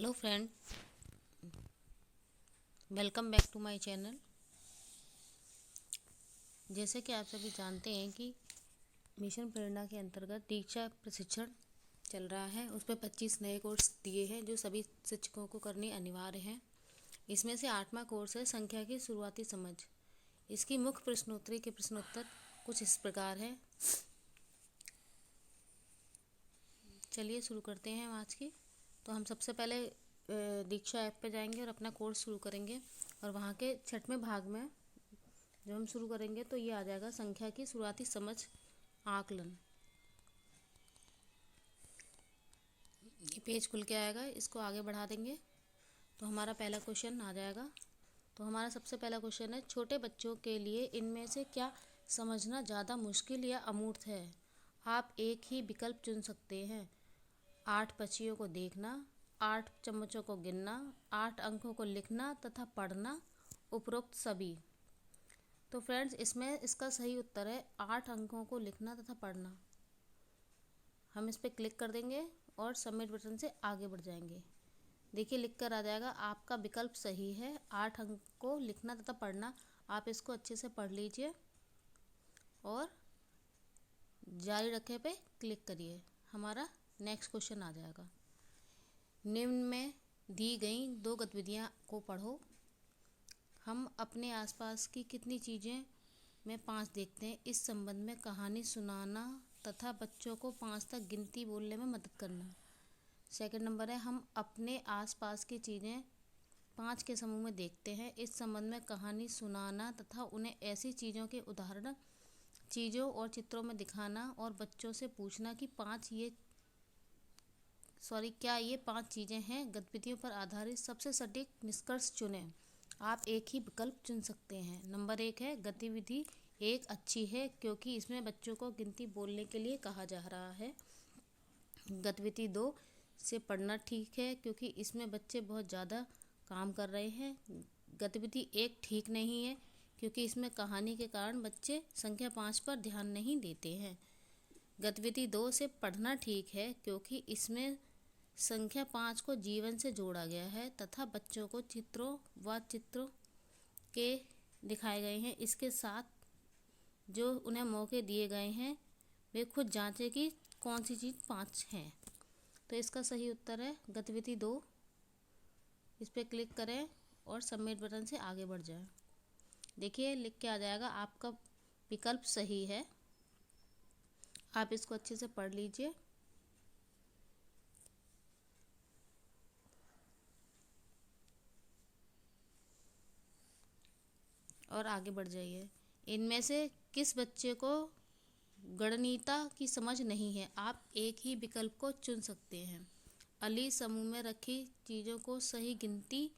Hello friend, welcome back to my channel. जैसे कि आप सभी जानते हैं कि मिशन प्रेरणा के अंतर्गत दीक्षा प्रशिक्षण चल रहा है। उस पर 25 नए कोर्स दिए हैं जो सभी शिक्षकों को करने अनिवार्य हैं। इसमें से 8वां कोर्स है संख्या की शुरुआती समझ। इसकी मुख्य प्रश्नोत्तरी के प्रश्नोत्तर कुछ इस प्रकार है। चलिए शुरू करते हैं आज की। तो हम सबसे पहले दीक्षा ऐप पे जाएंगे और अपना कोर्स शुरू करेंगे। और वहाँ के 6वें भाग में जब हम शुरू करेंगे तो ये आ जाएगा संख्या की शुरुआती समझ आकलन। ये पेज खुल के आएगा, इसको आगे बढ़ा देंगे तो हमारा पहला क्वेश्चन आ जाएगा। तो हमारा सबसे पहला क्वेश्चन है, छोटे बच्चों के लिए इनमें से क्या समझना ज़्यादा मुश्किल या अमूर्त है? आप एक ही विकल्प चुन सकते हैं। 8 पक्षियों को देखना, 8 चम्मचों को गिनना, 8 अंकों को लिखना तथा पढ़ना, उपरोक्त सभी। तो फ्रेंड्स, इसमें इसका सही उत्तर है 8 अंकों को लिखना तथा पढ़ना। हम इस पर क्लिक कर देंगे और सबमिट बटन से आगे बढ़ जाएंगे। देखिए लिख कर आ जाएगा आपका विकल्प सही है, 8 अंक को लिखना तथा पढ़ना। आप इसको अच्छे से पढ़ लीजिए और जारी रखे पे क्लिक करिए। हमारा नेक्स्ट क्वेश्चन आ जाएगा। निम्न में दी गई 2 गतिविधियाँ को पढ़ो। हम अपने आसपास की कितनी चीज़ें में 5 देखते हैं? इस संबंध में कहानी सुनाना तथा बच्चों को 5 तक गिनती बोलने में मदद करना। सेकंड नंबर है, हम अपने आसपास की चीज़ें 5 के समूह में देखते हैं। इस संबंध में कहानी सुनाना तथा उन्हें ऐसी चीज़ों के उदाहरण चीज़ों और चित्रों में दिखाना और बच्चों से पूछना कि क्या ये 5 चीज़ें हैं? गतिविधियों पर आधारित सबसे सटीक निष्कर्ष चुनें। आप एक ही विकल्प चुन सकते हैं। नंबर 1 है, गतिविधि 1 अच्छी है क्योंकि इसमें बच्चों को गिनती बोलने के लिए कहा जा रहा है। गतिविधि 2 से पढ़ना ठीक है क्योंकि इसमें बच्चे बहुत ज़्यादा काम कर रहे हैं। गतिविधि 1 ठीक नहीं है क्योंकि इसमें कहानी के कारण बच्चे संख्या 5 पर ध्यान नहीं देते हैं। गतिविधि 2 से पढ़ना ठीक है क्योंकि इसमें संख्या 5 को जीवन से जोड़ा गया है तथा बच्चों को चित्रों के दिखाए गए हैं। इसके साथ जो उन्हें मौके दिए गए हैं वे खुद जांचें कि कौन सी चीज़ 5 है। तो इसका सही उत्तर है गतिविधि 2। इस पर क्लिक करें और सबमिट बटन से आगे बढ़ जाएं। देखिए लिख के आ जाएगा आपका विकल्प सही है। आप इसको अच्छे से पढ़ लीजिए और आगे बढ़ जाइए। इनमें से किस बच्चे को गणनीयता की समझ नहीं है? आप एक ही विकल्प को चुन सकते हैं। अली समूह में रखी चीज़ों को सही गिनती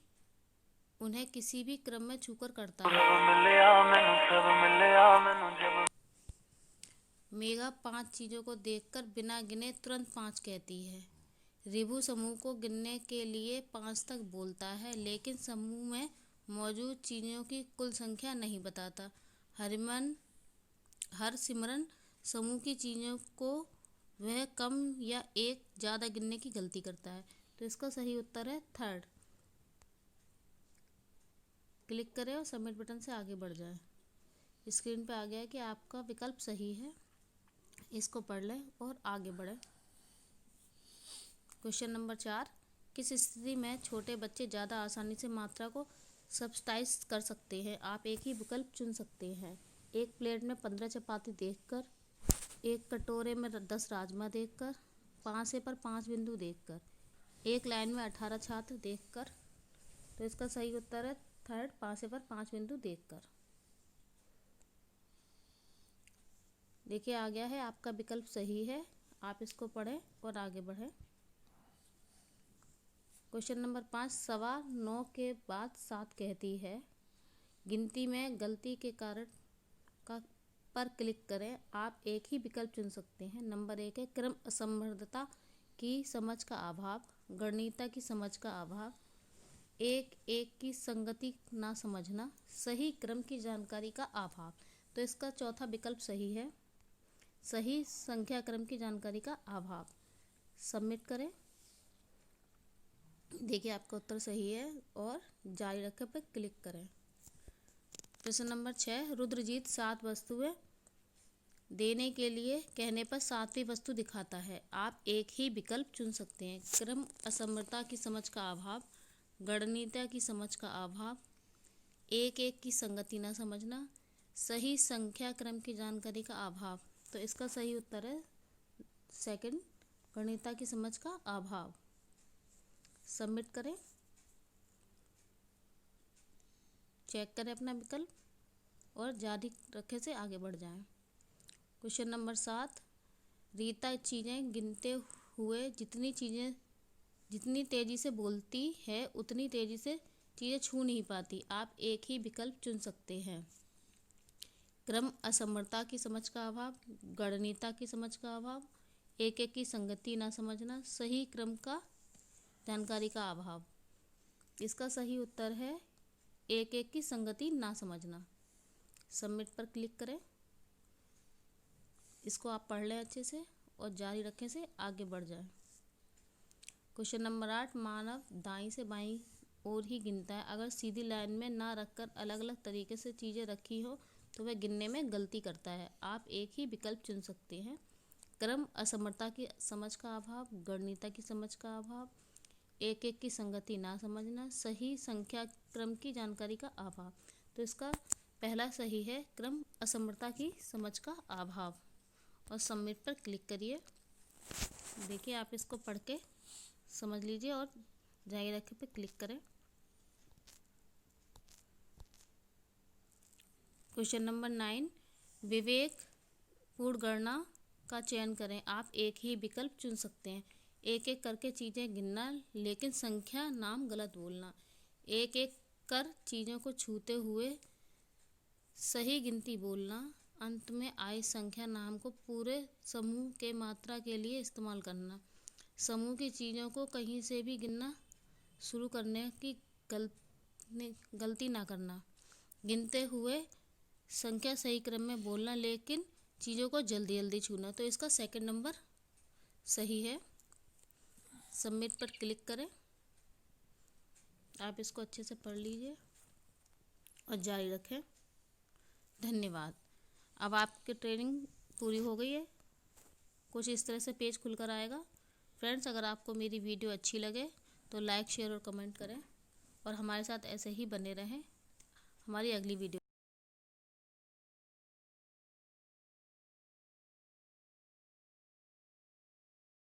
उन्हें किसी भी क्रम में छूकर करता है। मेघा 5 चीज़ों को देखकर बिना गिने तुरंत 5 कहती है। रिभु समूह को गिनने के लिए 5 तक बोलता है लेकिन समूह में मौजूद चीज़ों की कुल संख्या नहीं बताता। हरसिमरन समूह की चीज़ों को वह कम या एक ज़्यादा गिनने की गलती करता है। तो इसका सही उत्तर है 3rd। क्लिक करें और सबमिट बटन से आगे बढ़ जाएं। स्क्रीन पे आ गया है कि आपका विकल्प सही है। इसको पढ़ लें और आगे बढ़ें। क्वेश्चन नंबर 4, किस स्थिति में छोटे बच्चे ज़्यादा आसानी से मात्रा को सब्स्टाइज कर सकते हैं? आप एक ही विकल्प चुन सकते हैं। एक प्लेट में 15 चपाती देखकर, एक कटोरे में 10 राजमा देखकर, 5 पर 5 बिंदु देखकर, एक लाइन में 18 छात्र देखकर। तो इसका सही उत्तर है 3rd, 5 पर 5 बिंदु देखकर। देखिए आ गया है आपका विकल्प सही है। आप इसको पढ़ें और आगे बढ़ें। क्वेश्चन नंबर 5, 9:15 के बाद 7 कहती है। गिनती में गलती के कारण पर क्लिक करें। आप एक ही विकल्प चुन सकते हैं। नंबर 1 है, क्रम असंबद्धता की समझ का अभाव, गणिता की समझ का अभाव, एक की संगति ना समझना, सही क्रम की जानकारी का अभाव। तो इसका चौथा विकल्प सही है, सही संख्या क्रम की जानकारी का अभाव। सबमिट करें। देखिए आपका उत्तर सही है और जारी रखें पर क्लिक करें। प्रश्न नंबर 6, रुद्रजीत 7 वस्तुएं देने के लिए कहने पर 7वीं वस्तु दिखाता है। आप एक ही विकल्प चुन सकते हैं। क्रम असमर्थता की समझ का अभाव, गणनीयता की समझ का अभाव, एक एक की संगति न समझना, सही संख्या क्रम की जानकारी का अभाव। तो इसका सही उत्तर है सेकंड, गणनीयता की समझ का अभाव। सबमिट करें, चेक करें अपना विकल्प और जारी रखे से आगे बढ़ जाएं। क्वेश्चन नंबर 7, रीता चीज़ें गिनते हुए जितनी तेज़ी से बोलती है उतनी तेज़ी से चीज़ें छू नहीं पाती। आप एक ही विकल्प चुन सकते हैं। क्रम असमर्थता की समझ का अभाव, गणनीयता की समझ का अभाव, एक एक की संगति ना समझना, सही क्रम का जानकारी का अभाव। इसका सही उत्तर है एक एक की संगति ना समझना। सबमिट पर क्लिक करें, इसको आप पढ़ लें अच्छे से और जारी रखें से आगे बढ़ जाएं। क्वेश्चन नंबर 8, मानव दाईं से बाईं ओर ही गिनता है। अगर सीधी लाइन में ना रखकर अलग अलग तरीके से चीज़ें रखी हो तो वह गिनने में गलती करता है। आप एक ही विकल्प चुन सकते हैं। क्रम असमर्थता की समझ का अभाव, गणनीयता की समझ का अभाव, एक एक की संगति ना समझना, सही संख्या क्रम की जानकारी का अभाव। तो इसका पहला सही है क्रम असमर्थता की समझ का अभाव। और सबमिट पर क्लिक करिए। देखिए आप इसको पढ़ के समझ लीजिए और जारी रखे पे क्लिक करें। क्वेश्चन नंबर 9, विवेक पूर्ण गणना का चयन करें। आप एक ही विकल्प चुन सकते हैं। एक एक करके चीज़ें गिनना लेकिन संख्या नाम गलत बोलना, एक एक कर चीज़ों को छूते हुए सही गिनती बोलना, अंत में आई संख्या नाम को पूरे समूह के मात्रा के लिए इस्तेमाल करना, समूह की चीज़ों को कहीं से भी गिनना शुरू करने की गलती ना करना, गिनते हुए संख्या सही क्रम में बोलना लेकिन चीज़ों को जल्दी जल्दी छूना। तो इसका सेकंड नंबर सही है। सबमिट पर क्लिक करें, आप इसको अच्छे से पढ़ लीजिए और जारी रखें। धन्यवाद। अब आपकी ट्रेनिंग पूरी हो गई है। कुछ इस तरह से पेज खुलकर आएगा। फ्रेंड्स, अगर आपको मेरी वीडियो अच्छी लगे तो लाइक शेयर और कमेंट करें और हमारे साथ ऐसे ही बने रहें। हमारी अगली वीडियो